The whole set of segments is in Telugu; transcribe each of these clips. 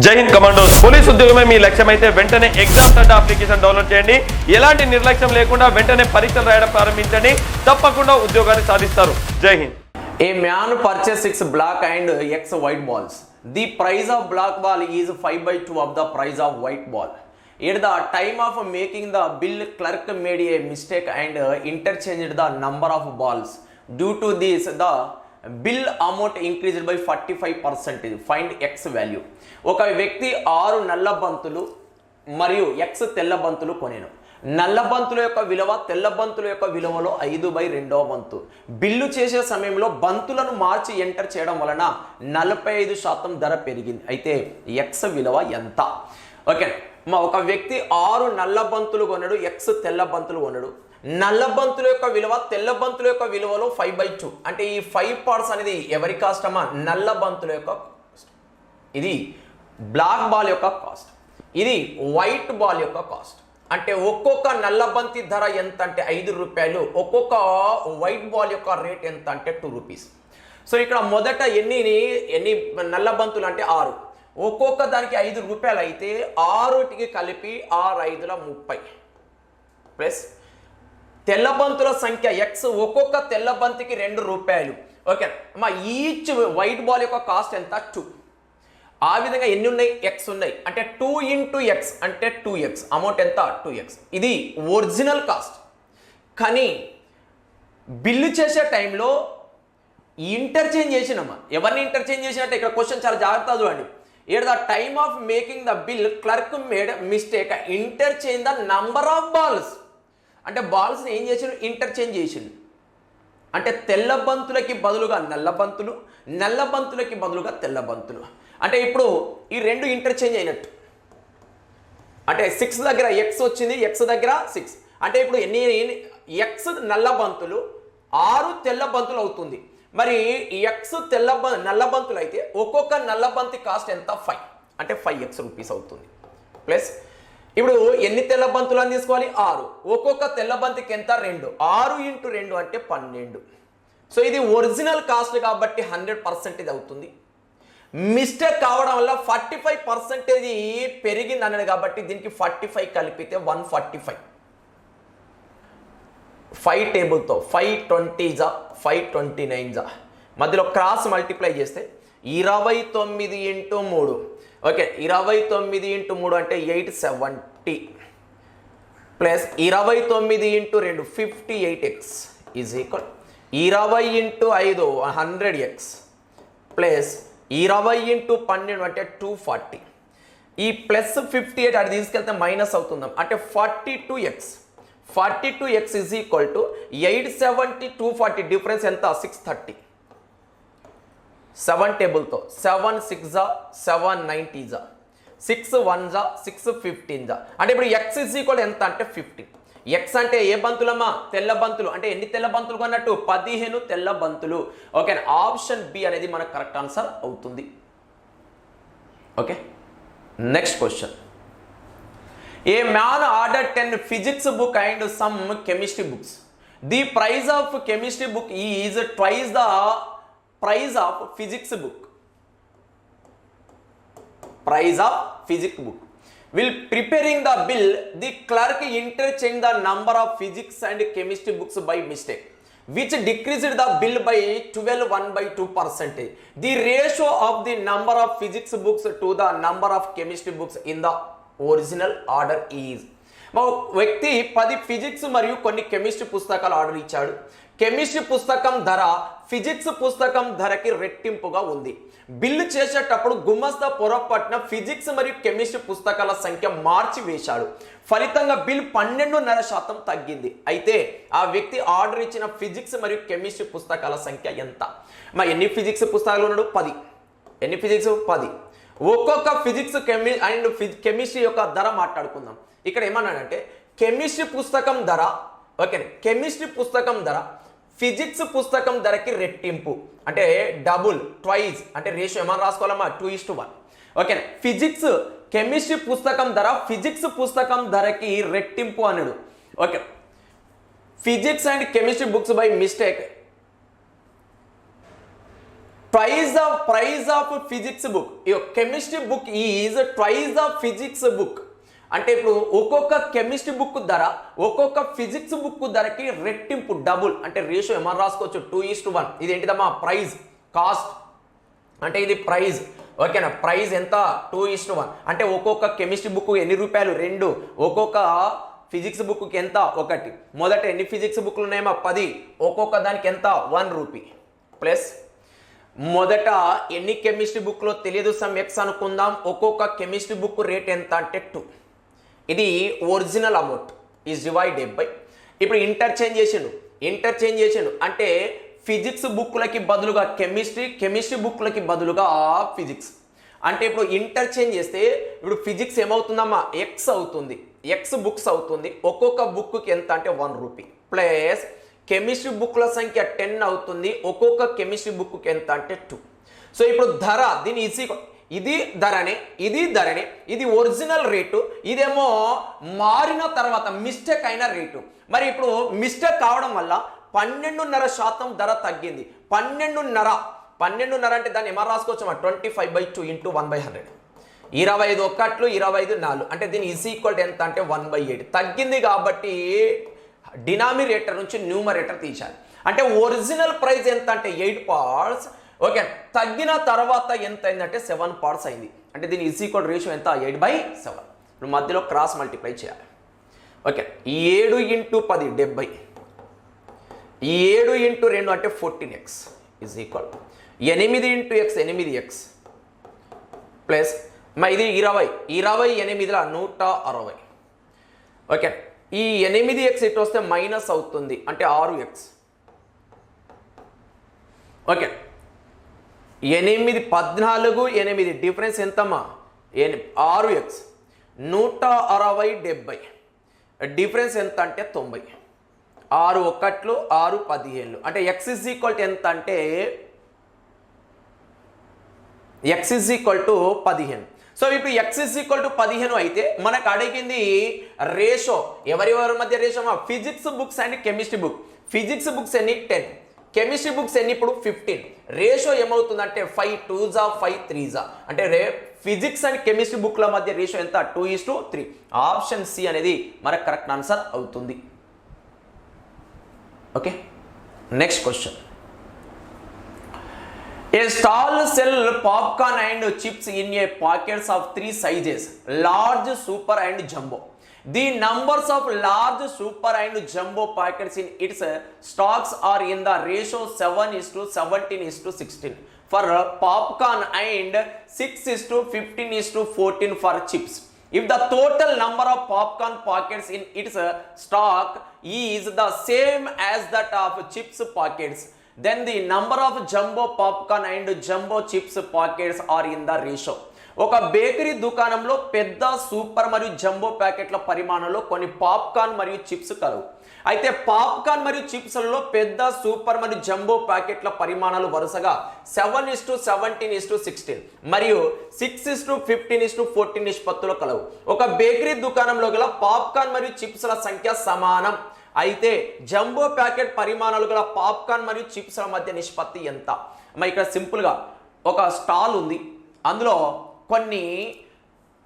జై హింద్ కమాండోస్. పోలీస్ ఉద్యోగమే మీ లక్ష్యమైతే వెంటనే ఎగ్జామ్స్ అడ్డా అప్లికేషన్ డౌన్లోడ్ చేయండి. ఎలాంటి నిర్లక్ష్యం లేకుండా వెంటనే పరీక్షలు రాయడం ప్రారంభించండి. తప్పకుండా ఉద్యోగాన్ని సాధిస్తారు. జై Hind. A man purchased 6 black and X white balls. The price of black ball is 5/2 of the price of white ball. At the time of making the bill, clerk made a mistake and interchanged the number of balls. Due to this, the bill amount increased by 45%. Find X value. ఒక వ్యక్తి 6 నల్ల బంతులు మరియు X తెల్ల బంతులు కొనేను. నల్ల బంతుల యొక్క విలువ తెల్ల బంతుల యొక్క విలువలో 5/2వ వంతు. బిల్లు చేసే సమయంలో బంతులను మార్చి ఎంటర్ చేయడం వలన 45% ధర పెరిగింది. అయితే X విలువ ఎంత? ఓకే, ఒక వ్యక్తి 6 నల్ల బంతులు కొనడు, X తెల్ల బంతులు కొనడు. నల్ల బంతుల యొక్క విలువ తెల్ల బంతుల యొక్క విలువలో 5/2. అంటే ఈ 5 పార్ట్స్ అనేది ఎవరి కాస్ట్ అమ్మా? నల్ల బంతుల యొక్క కాస్ట్. ఇది బ్లాక్ బాల్ యొక్క కాస్ట్, ఇది వైట్ బాల్ యొక్క కాస్ట్. అంటే ఒక్కొక్క నల్ల బంతి ధర ఎంత అంటే 5 రూపాయలు, ఒక్కొక్క వైట్ బాల్ యొక్క రేట్ ఎంత అంటే 2 రూపీస్. సో ఇక్కడ మొదట ఎన్ని నల్ల బంతులు అంటే 6, ఒక్కొక్క దానికి 5 రూపాయలు అయితే 6టికి కలిపి 6×5 30 ప్లస్ తెల్ల బంతుల సంఖ్య X, ఒక్కొక్క తెల్ల బంతికి 2 రూపాయలు. ఓకే అమ్మా, ఈచ్ వైట్ బాల్ యొక్క కాస్ట్ ఎంత? 2. ఆ విధంగా ఎన్ని ఉన్నాయి? X ఉన్నాయి. అంటే 2 × X అంటే 2X. అమౌంట్ ఎంత? 2X. ఇది ఒరిజినల్ కాస్ట్. కానీ బిల్లు చేసే టైంలో ఇంటర్చేంజ్ చేసినమ్మా. ఎవరిని ఇంటర్చేంజ్ చేసినట్టే ఇక్కడ క్వశ్చన్ చాలా జాగ్రత్తగా చూడండి. At the time of making the bill, clerk made mistake interchange the number of balls. అంటే బాల్స్ని ఏం చేసిండు? ఇంటర్చేంజ్ చేసిండు. అంటే తెల్ల బంతులకి బదులుగా నల్ల బంతులు, నల్ల బంతులకి బదులుగా తెల్ల బంతులు. అంటే ఇప్పుడు ఈ రెండు ఇంటర్చేంజ్ అయినట్టు. అంటే 6 దగ్గర X వచ్చింది, X దగ్గర 6. అంటే ఇప్పుడు X నల్ల బంతులు 6 తెల్ల బంతులు అవుతుంది. మరి X నల్ల బంతులు అయితే ఒక్కొక్క నల్ల బంతి కాస్ట్ ఎంత? 5. అంటే 5X రూపీస్ అవుతుంది. ప్లస్ ఇప్పుడు ఎన్ని తెల్ల బంతులు అని తీసుకోవాలి? 6. ఒక్కొక్క తెల్ల బంతికి ఎంత? 2. 6 × 2 అంటే 12. సో ఇది ఒరిజినల్ కాస్ట్ కాబట్టి 100% ఇది అవుతుంది. మిస్టేక్ కావడం వల్ల 45% పెరిగింది అన్నది కాబట్టి దీనికి 45 కలిపితే 145. 5 టేబుల్తో 520 529 మధ్యలో క్రాస్ మల్టిప్లై చేస్తే 29 × 3. ఓకే, 29 × 3 అంటే 870 plus 29 × 2 58X is equal 20 × 5 100X plus 20 × 12 అంటే 240. ఈ ప్లస్ 58 అది తీసుకెళ్తే మైనస్ అవుతుందాం. అంటే 42X. 42X is equal to 870 240. Difference ఎంత? 630. 7 టేబుల్తో 7 6 7 90 6 1 6 15. అంటే ఇప్పుడు X ఈజ్ ఈక్వల్ ఎంత అంటే 15. X అంటే ఏ బంతులమ్మా? తెల్ల బంతులు. అంటే ఎన్ని తెల్ల బంతులు కొన్నట్టు? 15 తెల్ల బంతులు. ఓకే, ఆప్షన్ బి అనేది మనకు కరెక్ట్ ఆన్సర్ అవుతుంది. Okay, next question. A man order 10 physics book and some chemistry books. The price of chemistry book is twice the price of physics book. Price of physics book. While preparing the bill, the clerk interchanged the number of physics and chemistry books by mistake, which decreased the bill by 12 1/2%. The ratio of the number of physics books to the number of chemistry books in the original order is. వ్యక్తి 10 ఫిజిక్స్ మరియు కొన్ని కెమిస్ట్రీ పుస్తకాలు ఆర్డర్ ఇచ్చాడు. కెమిస్ట్రీ పుస్తకం ధర ఫిజిక్స్ పుస్తకం ధరకి రెట్టింపుగా ఉంది. బిల్లు చేసేటప్పుడు గుమస్తా పొరపాటున ఫిజిక్స్ మరియు కెమిస్ట్రీ పుస్తకాల సంఖ్య మార్చి వేశాడు. ఫలితంగా బిల్ 12.5% తగ్గింది. అయితే ఆ వ్యక్తి ఆర్డర్ ఇచ్చిన ఫిజిక్స్ మరియు కెమిస్ట్రీ పుస్తకాల సంఖ్య ఎంత? ఎన్ని ఫిజిక్స్ పుస్తకాలు ఉన్నాడు? 10. ఎన్ని ఫిజిక్స్? 10. ఒక్కొక్క ఫిజిక్స్ అండ్ కెమిస్ట్రీ యొక్క ధర మాట్లాడుకుందాం. ఇక్కడ ఏమన్నాడంటే కెమిస్ట్రీ పుస్తకం ధర, ఓకే, కెమిస్ట్రీ పుస్తకం ధర ఫిజిక్స్ పుస్తకం ధరకి రెట్టింపు. అంటే డబుల్, ట్వైస్. అంటే రేషియో ఏమన్నా రాసుకోవాలమ్మా? 2:1. ఓకే, ఫిజిక్స్ కెమిస్ట్రీ పుస్తకం ధర ఫిజిక్స్ పుస్తకం ధరకి రెట్టింపు అన్నాడు. Okay, physics and chemistry books by mistake price of physics book, chemistry book is twice of physics book. అంటే ఇప్పుడు ఒక్కొక్క కెమిస్ట్రీ బుక్ ధర ఒక్కొక్క ఫిజిక్స్ బుక్ ధరకి రెట్టింపు, డబుల్. అంటే రేషియో ఏమన్నా రాసుకోవచ్చు 2:1. ఇది ఏంటిదమ్మా? ప్రైజ్. కాస్ట్ అంటే ఇది ప్రైజ్. ఓకేనా? ప్రైజ్ ఎంత? 2:1. అంటే ఒక్కొక్క కెమిస్ట్రీ బుక్ ఎన్ని రూపాయలు? 2. ఒక్కొక్క ఫిజిక్స్ బుక్కి ఎంత? 1. మొదట ఎన్ని ఫిజిక్స్ బుక్లు ఉన్నాయేమో? 10. ఒక్కొక్క దానికి ఎంత? 1 రూపీ. ప్లస్ మొదట ఎన్ని కెమిస్ట్రీ బుక్లో తెలియదు, సమ్ ఎక్స్ అనుకుందాం. ఒక్కొక్క కెమిస్ట్రీ బుక్ రేట్ ఎంత అంటే 2. ఇది original amount is divided by. ఇప్పుడు ఇంటర్చేంజ్ చేసిండు అంటే ఫిజిక్స్ బుక్లకి బదులుగా కెమిస్ట్రీ బుక్లకి బదులుగా ఫిజిక్స్. అంటే ఇప్పుడు ఇంటర్చేంజ్ చేస్తే ఇప్పుడు ఫిజిక్స్ ఏమవుతుందమ్మా? ఎక్స్ అవుతుంది, ఎక్స్ బుక్స్ అవుతుంది. ఒక్కొక్క బుక్కి ఎంత అంటే 1 రూపీ. ప్లస్ కెమిస్ట్రీ బుక్ల సంఖ్య 10 అవుతుంది. ఒక్కొక్క కెమిస్ట్రీ బుక్కి ఎంత అంటే 2. సో ఇప్పుడు ధర దీని ఇది ధరనే, ఇది ఒరిజినల్ రేటు, ఇదేమో మారిన తర్వాత మిస్టేక్ అయిన రేటు. మరి ఇప్పుడు మిస్టేక్ కావడం వల్ల 12.5% ధర తగ్గింది. 12.5 అంటే దాన్ని ఏమన్నా రాసుకోవచ్చు? 25/2 × 1/100. 25 1 25 4 అంటే దీని ఈక్వల్ ఎంత అంటే 1/8 తగ్గింది. కాబట్టి డినామినేటర్ నుంచి న్యూమరేటర్ తీశారు. అంటే ఒరిజినల్ ప్రైస్ ఎంత అంటే 8 పార్ట్స్. ఓకే, తగ్గిన తర్వాత ఎంత అయిందంటే 7 పార్ట్స్ అయింది. అంటే దీని ఈక్వల్ రేషియో ఎంత? 8/7. ఇప్పుడు మధ్యలో క్రాస్ మల్టిప్లై చేయాలి. ఓకే, 7 × 10 70. 7 × 2 అంటే 14x is equal 8 × x 8x plus ఇది 20 160. ఓకే, ఈ 8x ఇటు వస్తే మైనస్ అవుతుంది అంటే 6x. ఓకే, 8 14 8 డిఫరెన్స్ ఎంతమ్మా? 6x. 160 70 డిఫరెన్స్ ఎంత అంటే 90. 6 1 6 15 అంటే x ఈజ్ ఈక్వల్ టు ఎంత అంటే x is equal to 15. So ఇప్పుడు x ఈజ్ ఈక్వల్ టు 15 అయితే మనకు అడిగింది రేషో. ఎవరెవరి మధ్య ratio? Physics books and chemistry book. Physics books ఎన్ని? 10. కెమిస్ట్రీ బుక్స్ ఎన్ని? ఇప్పుడు 15. రేషో ఏమవుతుందంటే 5 2s 5 3s అంటే ఫిజిక్స్ అండ్ కెమిస్ట్రీ బుక్ల మధ్య రేషో ఎంత? 2:3. ఆప్షన్ సి అనేది మనకు కరెక్ట్ ఆన్సర్ అవుతుంది. Okay, next question. A stall sell popcorn and chips in a packets of 3 sizes, large, super and jumbo. The numbers of large, super and jumbo packets in its stocks are in the ratio 7:17:16 for popcorn and 6:15:14 for chips. If the total number of popcorn packets in its stock is the same as that of chips packets, then the number of jumbo popcorn and jumbo chips packets are in the ratio. ఒక బేకరీ దుకాణంలో పెద్ద, సూపర్ మరియు జంబో ప్యాకెట్ల పరిమాణంలో కొన్ని పాప్కార్న్ మరియు చిప్స్ కలవు. అయితే పాప్కార్న్ మరియు చిప్స్లలో పెద్ద, సూపర్ మరియు జంబో ప్యాకెట్ల పరిమాణాలు వరుసగా 7:17:16 మరియు 6:15:14 నిష్పత్తులో కలవు. ఒక బేకరీ దుకాణంలో గల పాప్కార్న్ మరియు చిప్స్ల సంఖ్య సమానం. అయితే జంబో ప్యాకెట్ పరిమాణాలు గల పాప్కార్న్ మరియు చిప్స్ల మధ్య నిష్పత్తి ఎంత? మరి ఇక్కడ సింపుల్గా ఒక స్టాల్ ఉంది, అందులో కొన్ని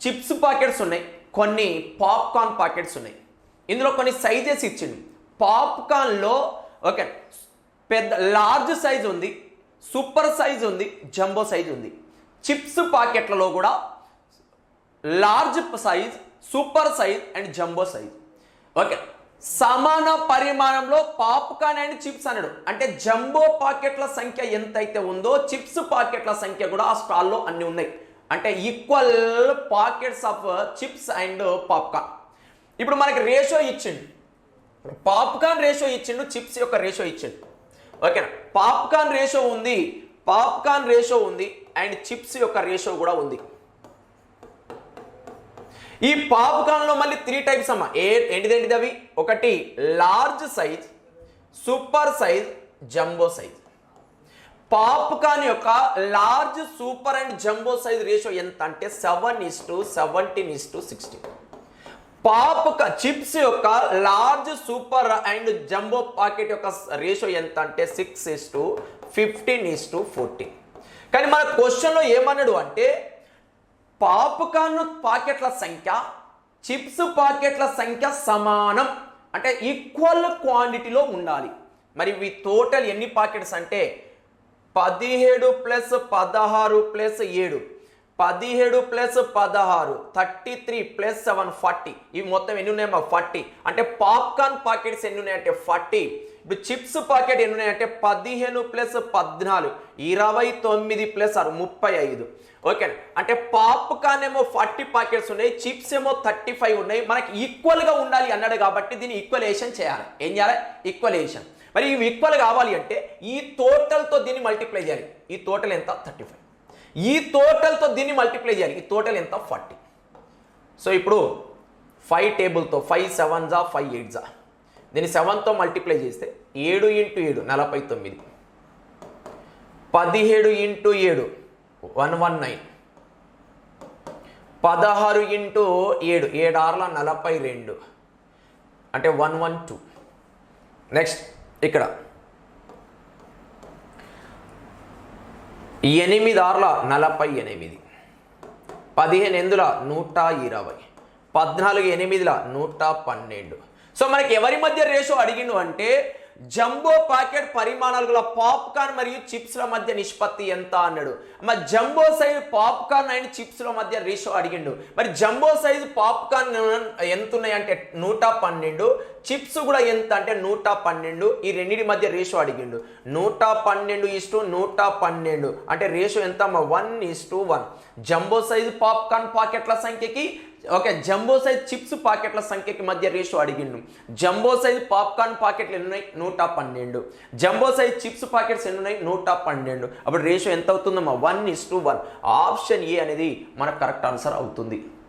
చిప్స్ ప్యాకెట్స్ ఉన్నాయి, కొన్ని పాప్కార్న్ ప్యాకెట్స్ ఉన్నాయి. ఇందులో కొన్ని సైజెస్ ఇచ్చింది. పాప్కార్న్లో ఓకే పెద్ద లార్జ్ సైజ్ ఉంది, సూపర్ సైజ్ ఉంది, జంబో సైజ్ ఉంది. చిప్స్ ప్యాకెట్లలో కూడా large size, super size and jumbo size. Okay, సమాన పరిమాణంలో పాప్కార్న్ అండ్ చిప్స్ అన్నాడు. అంటే జంబో పాకెట్ల సంఖ్య ఎంతైతే ఉందో చిప్స్ పాకెట్ల సంఖ్య కూడా ఆ స్టాల్లో అన్ని ఉన్నాయి. అంటే equal packets of chips and popcorn. ఇప్పుడు మనకి రేషియో ఇచ్చిండు, పాప్కార్న్ రేషియో ఇచ్చిండు, చిప్స్ యొక్క రేషియో ఇచ్చిండు. ఓకేనా, పాప్కార్న్ రేషియో ఉంది అండ్ చిప్స్ యొక్క రేషియో కూడా ఉంది. ఈ పాప్కార్న్లో మళ్ళీ 3 టైప్స్ అమ్మా. ఏంటిదేంటిది అవి? ఒకటి large size, super size, jumbo size. Popcorn యొక్క large, super and jumbo size ratio ఎంత అంటే 7:17:16. చిప్స్ యొక్క large, super and jumbo packet యొక్క రేషియో ఎంత అంటే 6:15:14. కానీ మన క్వశ్చన్లో ఏమన్నాడు అంటే పాప్కార్న్ పాకెట్ల సంఖ్య చిప్స్ పాకెట్ల సంఖ్య సమానం, అంటే ఈక్వల్ క్వాంటిటీలో ఉండాలి. మరి ఇవి టోటల్ ఎన్ని పాకెట్స్ అంటే 17 ప్లస్ 16 ప్లస్ 7, 17 ప్లస్ 16 33 ప్లస్ 7 40. ఇవి మొత్తం ఎన్ని ఉన్నాయమ్మా 40. అంటే పాప్కార్న్ పాకెట్స్ ఎన్ని ఉన్నాయంటే 40. ఇప్పుడు చిప్స్ పాకెట్ ఎన్ని ఉన్నాయంటే 15 ప్లస్ 14 29 ప్లస్ 6 35. ఓకే, అంటే పాప్కార్న్ ఏమో 40 పాకెట్స్ ఉన్నాయి, చిప్స్ ఏమో 35 ఉన్నాయి. మనకి ఈక్వల్గా ఉండాలి అన్నాడు కాబట్టి దీన్ని ఈక్వలేషన్ చేయాలి. ఏం చేయాలి? ఈక్వలేషన్. మరి ఇవి ఈక్వల్ కావాలి అంటే ఈ టోటల్తో దీన్ని మల్టిప్లై చేయాలి. ఈ టోటల్ ఎంత 35, ఈ టోటల్తో దీన్ని మల్టిప్లై చేయాలి. ఈ టోటల్ ఎంత 40. సో ఇప్పుడు 5 టేబుల్తో 5 7 జా 5 8 జా, దీన్ని 7తో మల్టిప్లై చేస్తే 7 ఇంటూ 7 49, 17 ఇంటూ 7 119, 16 ఇంటూ 7 7 6 42 అంటే 112. నెక్స్ట్ ఇక్కడ 8 6 48, 15 ఎందుల 120, 14 8 112. సో మనకి ఎవరి మధ్య రేషియో అడిగిండు అంటే జంబో ప్యాకెట్ పరిమాణాలు గల పాప్కార్న్ మరియు చిప్స్ల మధ్య నిష్పత్తి ఎంత అన్నాడు. మరి జంబో సైజు పాప్కార్న్ అండ్ చిప్స్ల మధ్య రేషియో అడిగిండు. మరి జంబో సైజు పాప్కార్న్ ఎంత ఉన్నాయి అంటే 112, చిప్స్ కూడా ఎంత అంటే 112. ఈ రెండింటి మధ్య రేషియో అడిగిండు. 112:112 అంటే రేషియో ఎంత 1:1. జంబో సైజు పాప్కార్న్ పాకెట్ల సంఖ్యకి ఓకే జంబో సైజ్ చిప్స్ పాకెట్ల సంఖ్యకి మధ్య రేషియో అడిగిండు. జంబో సైజ్ పాప్కార్న్ పాకెట్లు ఎన్ని ఉన్నాయి 112. జంబో సైజ్ చిప్స్ పాకెట్స్ ఎన్ని ఉన్నాయి 112. అప్పుడు రేషియో ఎంత అవుతుందమ్మా 1:1. ఆప్షన్ ఏ అనేది మనకు కరెక్ట్ ఆన్సర్ అవుతుంది.